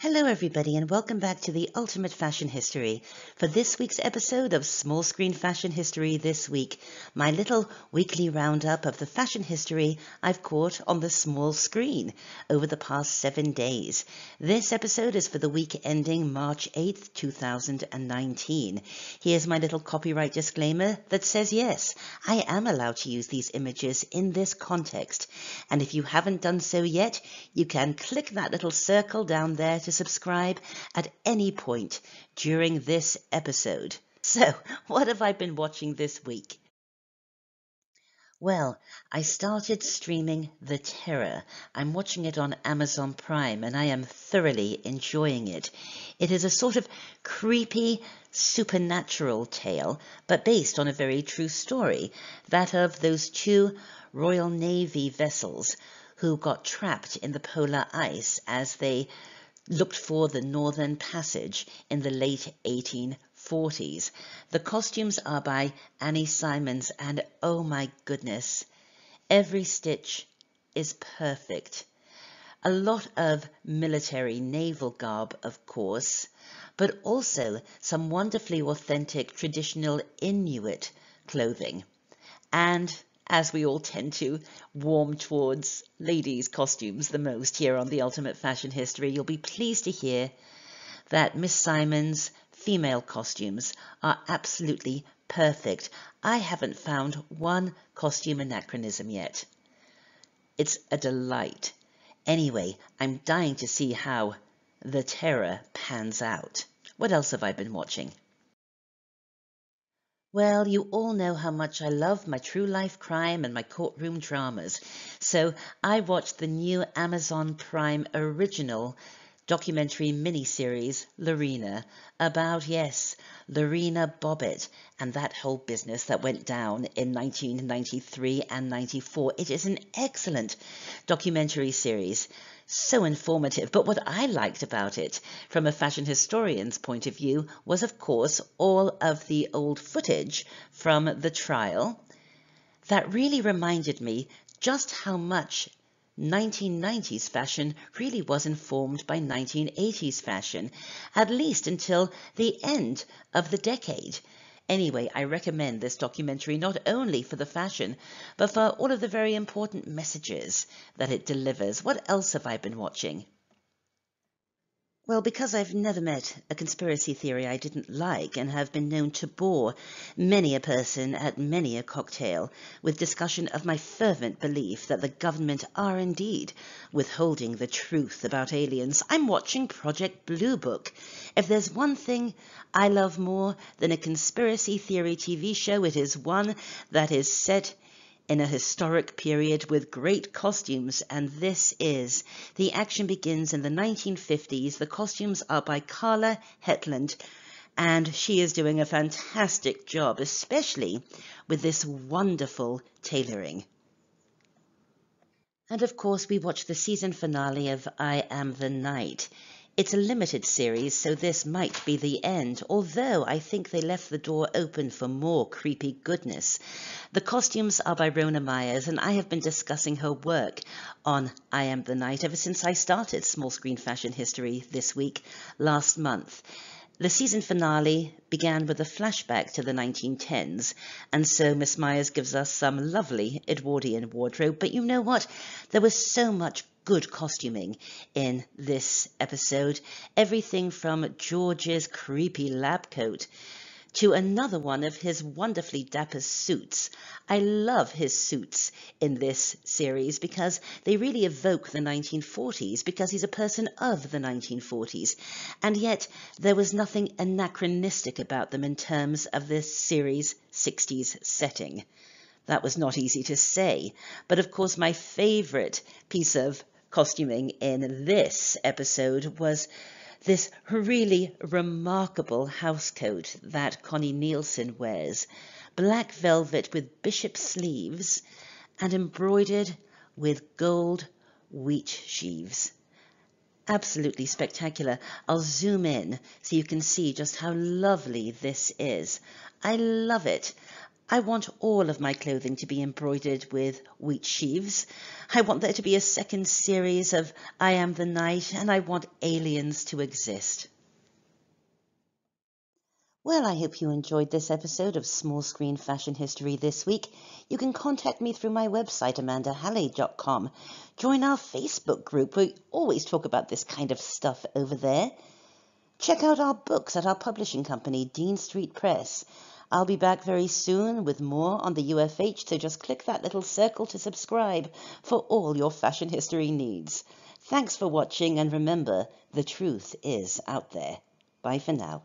Hello everybody and welcome back to the Ultimate Fashion History. For this week's episode of Small Screen Fashion History This Week, my little weekly roundup of the fashion history I've caught on the small screen over the past 7 days. This episode is for the week ending March 8th, 2019. Here's my little copyright disclaimer that says yes, I am allowed to use these images in this context. And if you haven't done so yet, you can click that little circle down there to subscribe at any point during this episode. So, what have I been watching this week? Well, I started streaming The Terror. I'm watching it on Amazon Prime and I am thoroughly enjoying it. It is a sort of creepy, supernatural tale, but based on a very true story, that of those two Royal Navy vessels who got trapped in the polar ice as they looked for the Northern Passage in the late 1840s. The costumes are by Annie Simons, and oh my goodness, every stitch is perfect. A lot of military naval garb, of course, but also some wonderfully authentic traditional Inuit clothing. And as we all tend to warm towards ladies' costumes the most here on the Ultimate Fashion History, you'll be pleased to hear that Miss Simon's female costumes are absolutely perfect. I haven't found one costume anachronism yet. It's a delight. Anyway, I'm dying to see how The Terror pans out. What else have I been watching? Well, you all know how much I love my true life crime and my courtroom dramas. So I watched the new Amazon Prime original documentary miniseries, Lorena, about, yes, Lorena Bobbitt and that whole business that went down in 1993 and 94. It is an excellent documentary series. So informative, but what I liked about it, from a fashion historian's point of view, was of course all of the old footage from the trial that really reminded me just how much 1990s fashion really was informed by 1980s fashion, at least until the end of the decade. Anyway, I recommend this documentary not only for the fashion, but for all of the very important messages that it delivers. What else have I been watching? Well, because I've never met a conspiracy theory I didn't like and have been known to bore many a person at many a cocktail with discussion of my fervent belief that the government are indeed withholding the truth about aliens, I'm watching Project Blue Book. If there's one thing I love more than a conspiracy theory TV show, it is one that is set in a historic period with great costumes, and this is. The action begins in the 1950s. The costumes are by Carla Hetland, and she is doing a fantastic job, especially with this wonderful tailoring. And of course, we watched the season finale of I Am the Night. It's a limited series, so this might be the end, although I think they left the door open for more creepy goodness. The costumes are by Rona Myers, and I have been discussing her work on I Am the Night ever since I started Small Screen Fashion History This Week last month. The season finale began with a flashback to the 1910s, and so Miss Myers gives us some lovely Edwardian wardrobe, but you know what? There was so much good costuming in this episode. Everything from George's creepy lab coat to another one of his wonderfully dapper suits. I love his suits in this series because they really evoke the 1940s, because he's a person of the 1940s. And yet there was nothing anachronistic about them in terms of this series' 60s setting. That was not easy to say. But of course, my favorite piece of costuming in this episode was this really remarkable housecoat that Connie Nielsen wears. Black velvet with bishop sleeves and embroidered with gold wheat sheaves. Absolutely spectacular. I'll zoom in so you can see just how lovely this is. I love it. I want all of my clothing to be embroidered with wheat sheaves. I want there to be a second series of I Am the Night, and I want aliens to exist. Well, I hope you enjoyed this episode of Small Screen Fashion History this week. You can contact me through my website, amandahallay.com. Join our Facebook group. We always talk about this kind of stuff over there. Check out our books at our publishing company, Dean Street Press. I'll be back very soon with more on the UFH, so just click that little circle to subscribe for all your fashion history needs. Thanks for watching, and remember, the truth is out there. Bye for now.